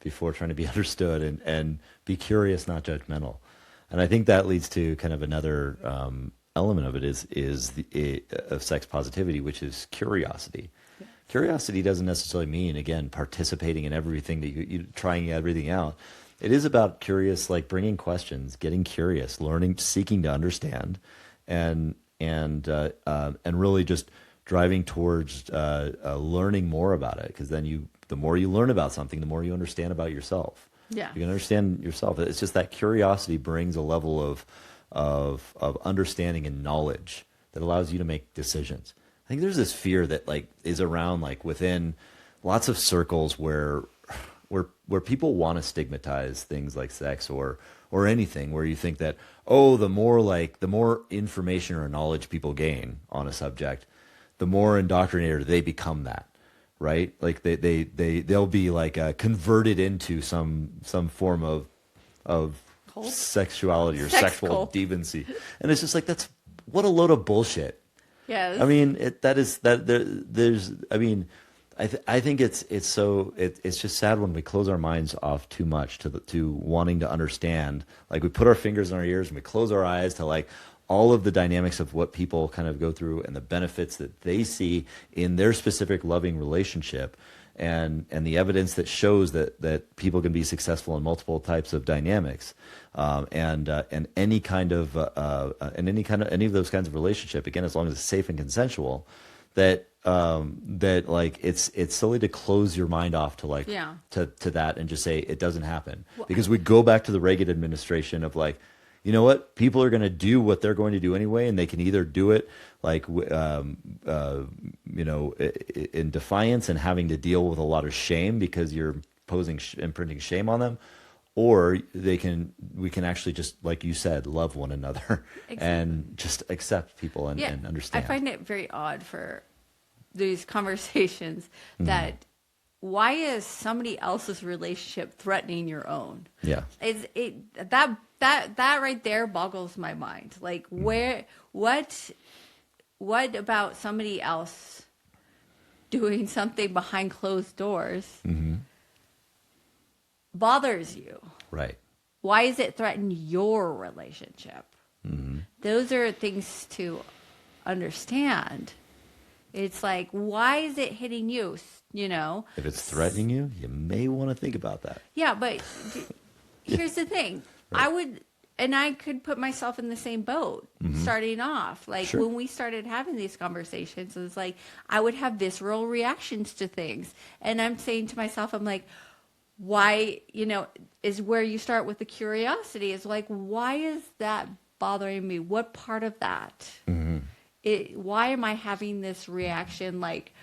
Speaker 1: before trying to be understood, and be curious, not judgmental. And I think that leads to kind of another element of it of sex positivity, which is curiosity.
Speaker 2: yes.
Speaker 1: Curiosity doesn't necessarily mean, again, participating in everything that you trying everything out. It is about curious, like bringing questions, getting curious, learning, seeking to understand, and really just driving towards learning more about it. Because then the more you learn about something, the more you understand about yourself.
Speaker 2: Yeah.
Speaker 1: You can understand yourself. It's just that curiosity brings a level of understanding and knowledge that allows you to make decisions. I think there's this fear that like is around, like within lots of circles where people want to stigmatize things like sex or anything, where you think that, oh, the more information or knowledge people gain on a subject, the more indoctrinated they become that, right? Like they'll be like converted into some form of
Speaker 2: Cult?
Speaker 1: sexuality or
Speaker 2: Sex
Speaker 1: sexual
Speaker 2: cult.
Speaker 1: deviancy. And it's just like, that's what a load of bullshit.
Speaker 2: Yes.
Speaker 1: I mean, I mean, I think it's just sad when we close our minds off too much to wanting to understand. Like we put our fingers in our ears and we close our eyes to like all of the dynamics of what people kind of go through and the benefits that they see in their specific loving relationship, and the evidence that shows that people can be successful in multiple types of dynamics, and any of those kinds of relationship, again, as long as it's safe and consensual, that like it's silly to close your mind off to like
Speaker 2: Yeah.
Speaker 1: to that and just say it doesn't happen, because we go back to the Reagan administration of like, you know what? People are going to do what they're going to do anyway, and they can either do it like, in defiance and having to deal with a lot of shame because you're imprinting shame on them, or we can actually just, like you said, love one another
Speaker 2: Exactly.
Speaker 1: and just accept people
Speaker 2: Yeah,
Speaker 1: and
Speaker 2: I
Speaker 1: understand.
Speaker 2: find it very odd for these conversations
Speaker 1: Hmm.
Speaker 2: that why is somebody else's relationship threatening your own?
Speaker 1: Yeah.
Speaker 2: Is it that right there boggles my mind. Like
Speaker 1: Hmm.
Speaker 2: where what about somebody else doing something behind closed doors
Speaker 1: Hmm.
Speaker 2: bothers you?
Speaker 1: Right.
Speaker 2: Why is it threaten your relationship?
Speaker 1: Hmm.
Speaker 2: Those are things to understand. It's like, why is it hitting you? You know,
Speaker 1: If it's threatening you, you may want to think about that.
Speaker 2: yeah, but
Speaker 1: Yeah.
Speaker 2: here's the thing. I
Speaker 1: Right.
Speaker 2: would, and I could put myself in the same boat
Speaker 1: Hmm.
Speaker 2: starting off. Like
Speaker 1: Sure.
Speaker 2: when we started having these conversations, it was like I would have visceral reactions to things. And I'm saying to myself, I'm like, why, is where you start with the curiosity is like, why is that bothering me? What part of that?
Speaker 1: Hmm.
Speaker 2: Why am I having this reaction like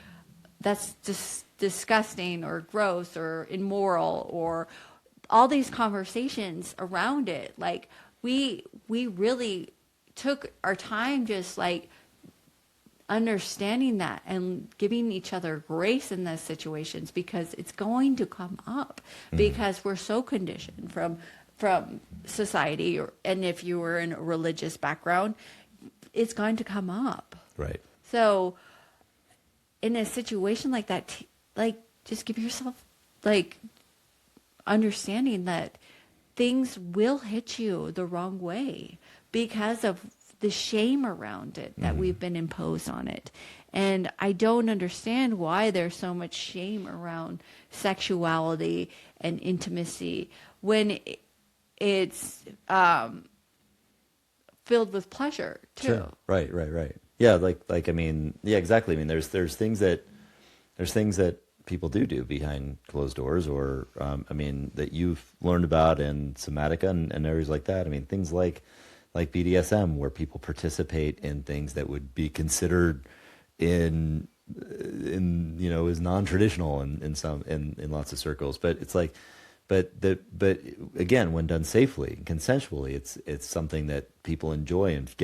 Speaker 2: that's just disgusting or gross or immoral or all these conversations around it? Like we really took our time just like understanding that and giving each other grace in those situations because it's going to come up
Speaker 1: Hmm.
Speaker 2: because we're so conditioned from society and if you were in a religious background it's going to come up.
Speaker 1: Right.
Speaker 2: So in a situation like that, like just give yourself like understanding that things will hit you the wrong way because of the shame around it that
Speaker 1: Hmm.
Speaker 2: we've been imposed on it. And I don't understand why there's so much shame around sexuality and intimacy when it's filled with pleasure
Speaker 1: Sure.
Speaker 2: too.
Speaker 1: Right. Right. Right. Yeah. I mean, yeah, exactly. I mean, there's things that people do behind closed doors, or I mean, that you've learned about in somatica and areas like that. I mean, things like BDSM, where people participate in things that would be considered in is non-traditional in lots of circles. But it's like, but again, when done safely and consensually, it's something that people enjoy and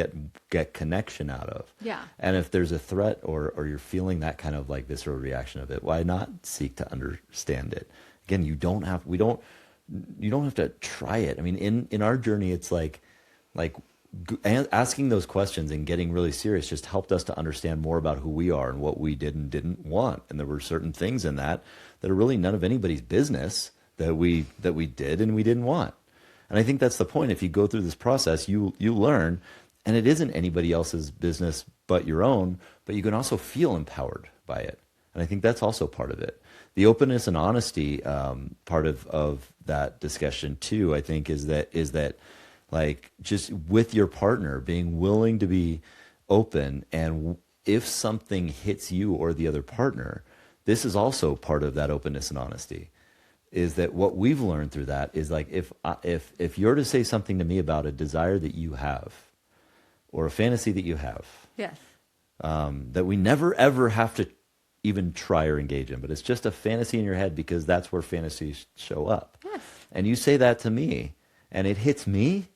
Speaker 1: get connection out of.
Speaker 2: Yeah.
Speaker 1: And if there's a threat, or you're feeling that kind of like visceral reaction of it, why not seek to understand it? Again, you don't have to try it. I mean, in our journey, it's like asking those questions and getting really serious just helped us to understand more about who we are and what we did and didn't want. And there were certain things in that are really none of anybody's business that we did and we didn't want. And I think that's the point. If you go through this process, you learn, and it isn't anybody else's business but your own, but you can also feel empowered by it. And I think that's also part of it. The openness and honesty, part of that discussion too, I think is that like, just with your partner being willing to be open, and if something hits you or the other partner, this is also part of that openness and honesty. Is that what we've learned through that is like, if you're to say something to me about a desire that you have or a fantasy that you have,
Speaker 2: Yes.
Speaker 1: that we never ever have to even try or engage in, but it's just a fantasy in your head because that's where fantasies show up.
Speaker 2: Yes.
Speaker 1: And you say that to me, and it hits me,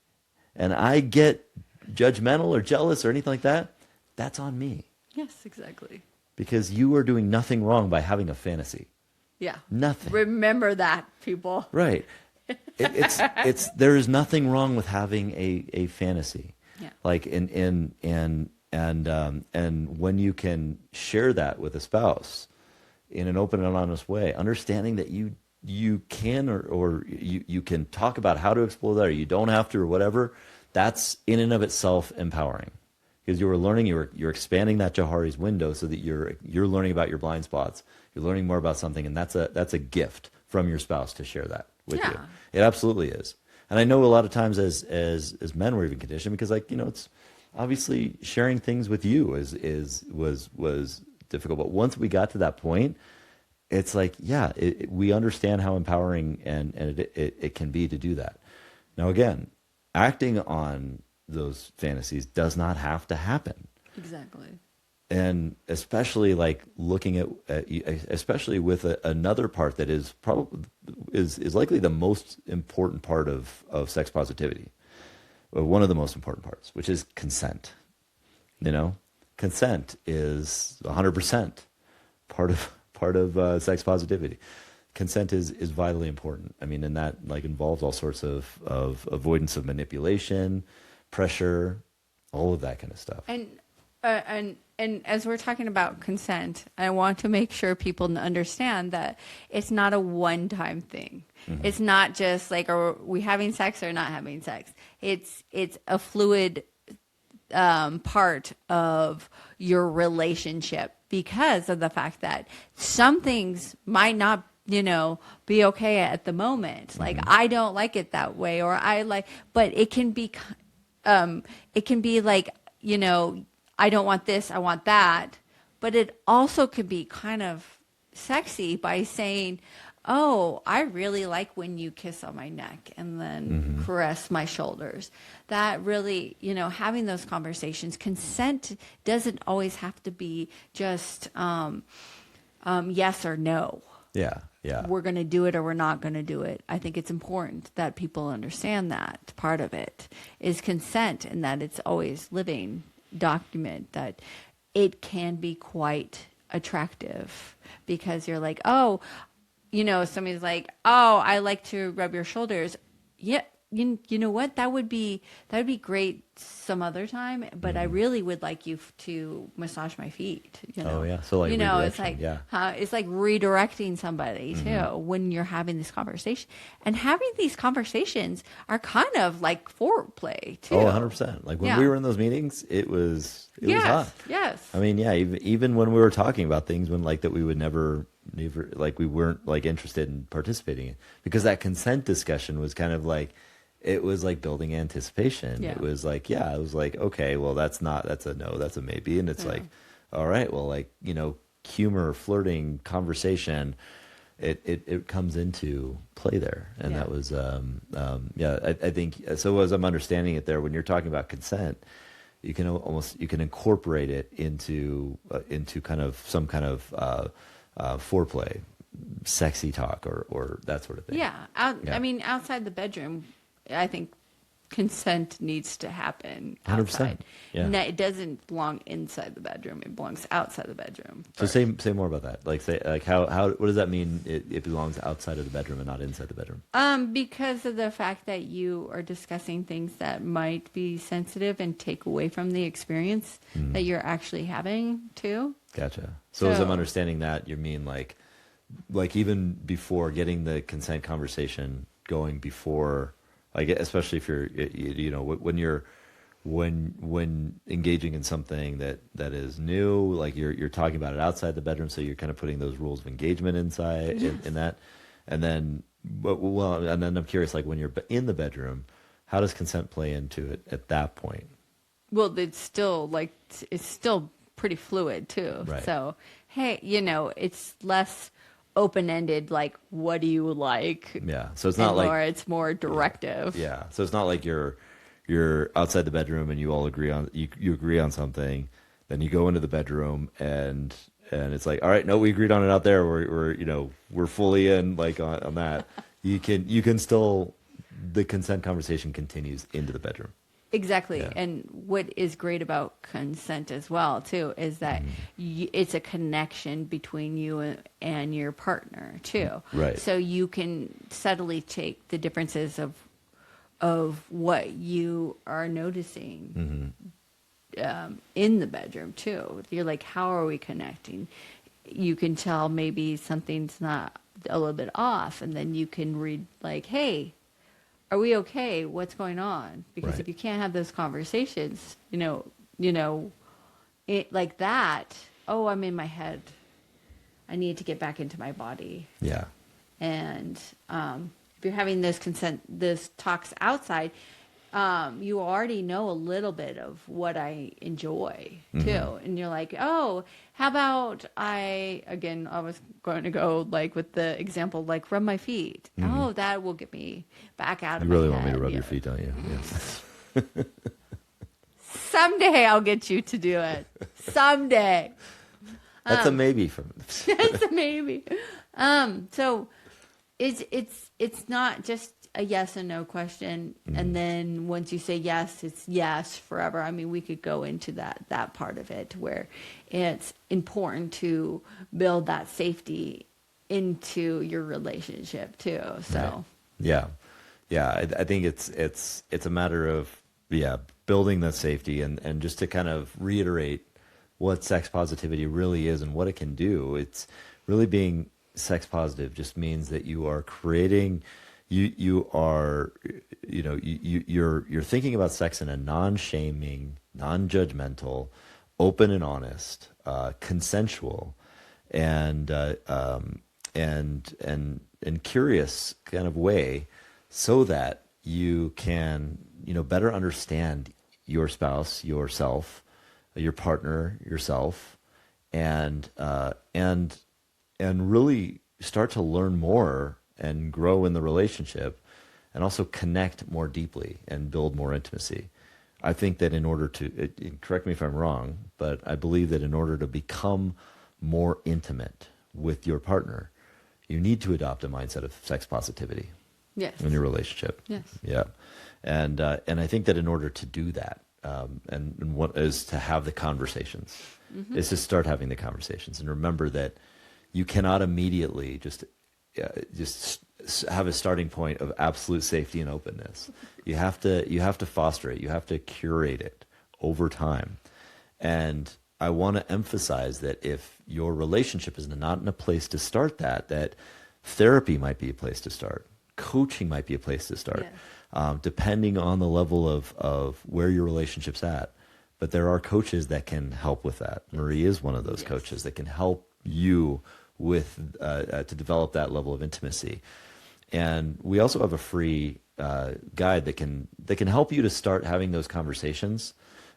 Speaker 1: and I get judgmental or jealous or anything like that, that's on me,
Speaker 2: Yes, exactly.
Speaker 1: because you are doing nothing wrong by having a fantasy.
Speaker 2: Yeah.
Speaker 1: Nothing.
Speaker 2: Remember that, people.
Speaker 1: Right. It's there is nothing wrong with having a fantasy.
Speaker 2: Yeah.
Speaker 1: Like and when you can share that with a spouse in an open and honest way, understanding that you can, or you can talk about how to explore that, or you don't have to, or whatever, that's in and of itself empowering. Because you were learning, you're expanding that Johari's window so that you're learning about your blind spots. You're learning more about something, and that's a gift from your spouse to share that with you.
Speaker 2: Yeah.
Speaker 1: It absolutely is. And I know a lot of times as men we're even conditioned, because it's obviously sharing things with you was difficult. But once we got to that point, it's like, yeah, we understand how empowering and it can be to do that. Now, again, acting on those fantasies does not have to happen.
Speaker 2: Exactly.
Speaker 1: And especially like looking especially with another part that is probably is likely the most important part of sex positivity, or one of the most important parts, which is consent. You know, consent is 100% part of sex positivity. Consent is vitally important. I mean, and that like involves all sorts of avoidance of manipulation, pressure, all of that kind of stuff.
Speaker 2: And as we're talking about consent, I want to make sure people understand that it's not a one-time thing.
Speaker 1: Mm-hmm.
Speaker 2: It's not just like, are we having sex or not having sex? It's a fluid part of your relationship because of the fact that some things might not, be okay at the moment. Like,
Speaker 1: Mm-hmm.
Speaker 2: I don't like it that way, or but it can be like, I don't want this, I want that. But it also could be kind of sexy by saying, oh, I really like when you kiss on my neck and then
Speaker 1: Mm-hmm.
Speaker 2: caress my shoulders. That really, having those conversations, consent doesn't always have to be just yes or no.
Speaker 1: Yeah, yeah.
Speaker 2: We're going to do it or we're not going to do it. I think it's important that people understand that part of it is consent, and that it's always living document, that it can be quite attractive because you're like, oh, somebody's like, oh, I like to rub your shoulders. Yeah. You know what? That would be great some other time, but I
Speaker 1: Mm-hmm.
Speaker 2: really would like you to massage my feet,
Speaker 1: Oh yeah. So like
Speaker 2: it's
Speaker 1: redirection.
Speaker 2: like,
Speaker 1: Yeah.
Speaker 2: it's like redirecting somebody
Speaker 1: Mm-hmm.
Speaker 2: too when you're having this conversation. And having these conversations are kind of like foreplay
Speaker 1: Oh,
Speaker 2: too.
Speaker 1: 100%. Like when we
Speaker 2: Yeah.
Speaker 1: were in those meetings, it was hot.
Speaker 2: Yes. Yes.
Speaker 1: I mean, yeah, even when we were talking about things when like that we would never like we weren't like interested in participating in, because that consent discussion was kind of like it was like building anticipation.
Speaker 2: Yeah.
Speaker 1: It was like, yeah, it was like, okay, well that's a no, that's a maybe, and it's
Speaker 2: Yeah.
Speaker 1: like, all right, well, like, humor, flirting, conversation, it comes into play there. And
Speaker 2: Yeah.
Speaker 1: that was yeah, I think so. As I'm understanding it there, when you're talking about consent, you can incorporate it into kind of some kind of foreplay, sexy talk, or that sort of thing.
Speaker 2: Yeah. I
Speaker 1: Yeah,
Speaker 2: mean, outside the bedroom, I think consent needs to happen
Speaker 1: 100%.
Speaker 2: outside.
Speaker 1: Yeah.
Speaker 2: It doesn't belong inside the bedroom. It belongs outside the bedroom
Speaker 1: So
Speaker 2: first.
Speaker 1: say more about that. Like say like how what does that mean? It belongs outside of the bedroom and not inside the bedroom.
Speaker 2: Because of the fact that you are discussing things that might be sensitive and take away from the experience that you're actually having too.
Speaker 1: Gotcha. So as I'm
Speaker 2: So,
Speaker 1: understanding that, you mean like even before getting the consent conversation going before, like especially if you're when you're when engaging in something that is new, like you're talking about it outside the bedroom, so you're kind of putting those rules of engagement inside in that, and then well, and then I'm curious, like when you're in the bedroom, how does consent play into it at that point?
Speaker 2: well, it's still pretty fluid too.
Speaker 1: Right.
Speaker 2: So, hey, it's less open-ended, like, what do you like?
Speaker 1: Yeah. So it's not
Speaker 2: And
Speaker 1: like
Speaker 2: more, it's more
Speaker 1: yeah,
Speaker 2: directive.
Speaker 1: yeah. So it's not like you're outside the bedroom and you all agree on you agree on something, then you go into the bedroom and it's like, all right, no, we agreed on it out there. We're fully in like on that. You can still the consent conversation continues into the bedroom.
Speaker 2: Exactly.
Speaker 1: Yeah.
Speaker 2: And what is great about consent as well, too, is that it's a connection between you and your partner, too.
Speaker 1: Right.
Speaker 2: So you can subtly take the differences of what you are noticing in the bedroom, too. You're like, how are we connecting? You can tell maybe something's not a little bit off, and then you can read, like, hey, are we okay? What's going on? Because
Speaker 1: Right.
Speaker 2: if you can't have those conversations, it like that. Oh, I'm in my head. I need to get back into my body.
Speaker 1: Yeah.
Speaker 2: And if you're having those talks outside, you already know a little bit of what I enjoy
Speaker 1: Mm-hmm.
Speaker 2: too. And you're like, oh, how about again, I was going to go like with the example, like rub my feet.
Speaker 1: Mm-hmm.
Speaker 2: Oh, that will get me back out of
Speaker 1: You
Speaker 2: my
Speaker 1: really want me to
Speaker 2: head.
Speaker 1: rub
Speaker 2: Yeah.
Speaker 1: your feet, don't you? Yeah.
Speaker 2: Someday I'll get you to do it. Someday.
Speaker 1: That's a maybe from.
Speaker 2: That's a maybe. So it's not just a yes and no question, and
Speaker 1: Mm,
Speaker 2: then once you say yes, it's yes forever. I mean, we could go into that part of it where it's important to build that safety into your relationship too.
Speaker 1: right.
Speaker 2: So
Speaker 1: Yeah. Yeah. I think it's a matter of building that safety and just to kind of reiterate what sex positivity really is and what it can do. It's really being sex positive just means that you are creating you are you're thinking about sex in a non-shaming, non-judgmental, open and honest, consensual, and and curious kind of way, so that you can better understand your spouse, yourself, your partner, yourself, and and really start to learn more and grow in the relationship, and also connect more deeply and build more intimacy. I think that in order to, correct me if I'm wrong, but I believe that in order to become more intimate with your partner, you need to adopt a mindset of sex positivity
Speaker 2: yes,
Speaker 1: in your relationship.
Speaker 2: yes,
Speaker 1: Yeah, and I think that in order to do that, and what is to have the conversations, is to start having the conversations, and remember that you cannot immediately just have a starting point of absolute safety and openness. You have to foster it. You have to curate it over time. And I want to emphasize that if your relationship is not in a place to start that therapy might be a place to start. Coaching might be a place to start,
Speaker 2: yes,
Speaker 1: depending on the level of where your relationship's at. But there are coaches that can help with that. Marie is one of those
Speaker 2: yes,
Speaker 1: coaches that can help you with to develop that level of intimacy. And we also have a free guide that can help you to start having those conversations.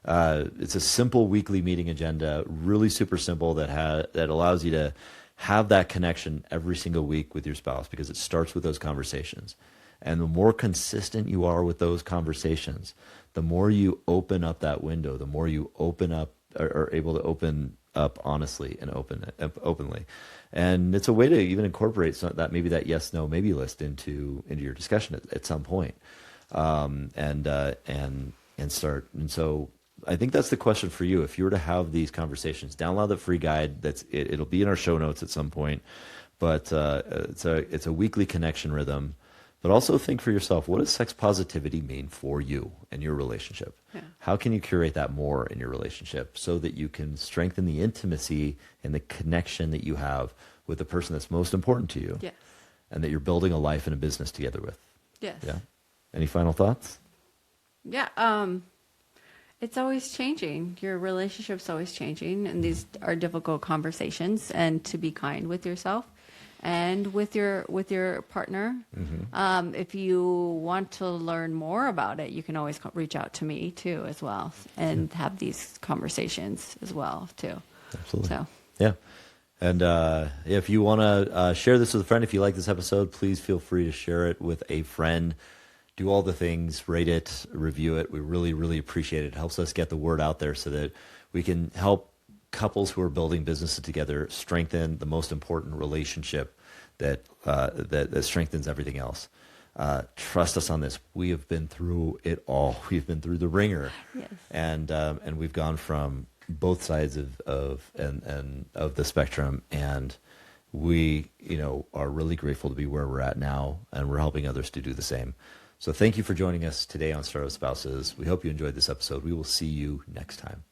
Speaker 1: It's a simple weekly meeting agenda, really super simple, that allows you to have that connection every single week with your spouse, because it starts with those conversations. And the more consistent you are with those conversations, the more you open up that window, the more you open up, or are able to open up honestly and openly. And it's a way to even incorporate that, maybe that yes, no, maybe list into your discussion at some point, and start. And so I think that's the question for you. If you were to have these conversations, download the free guide. It'll be in our show notes at some point. But it's a weekly connection rhythm. But also think for yourself, what does sex positivity mean for you and your relationship?
Speaker 2: yeah,
Speaker 1: How can you curate that more in your relationship so that you can strengthen the intimacy and the connection that you have with the person that's most important to you,
Speaker 2: yes,
Speaker 1: and that you're building a life and a business together with?
Speaker 2: yes,
Speaker 1: Yeah. Any final thoughts?
Speaker 2: yeah. It's always changing. Your relationship's always changing, and these are difficult conversations. And to be kind with yourself and with your partner. If you want to learn more about it, you can always reach out to me too, as well, and have these conversations as well too.
Speaker 1: Absolutely.
Speaker 2: So
Speaker 1: Yeah. And if you want to share this with a friend, if you like this episode, please feel free to share it with a friend. Do all the things, rate it, review it. We really, really appreciate it. It helps us get the word out there so that we can help couples who are building businesses together strengthen the most important relationship that strengthens everything else. Trust us on this. We have been through it all. We've been through the ringer,
Speaker 2: yes,
Speaker 1: and we've gone from both sides of the spectrum, and we are really grateful to be where we're at now, and we're helping others to do the same. So thank you for joining us today on Startup Spouses. We hope you enjoyed this episode. We will see you next time.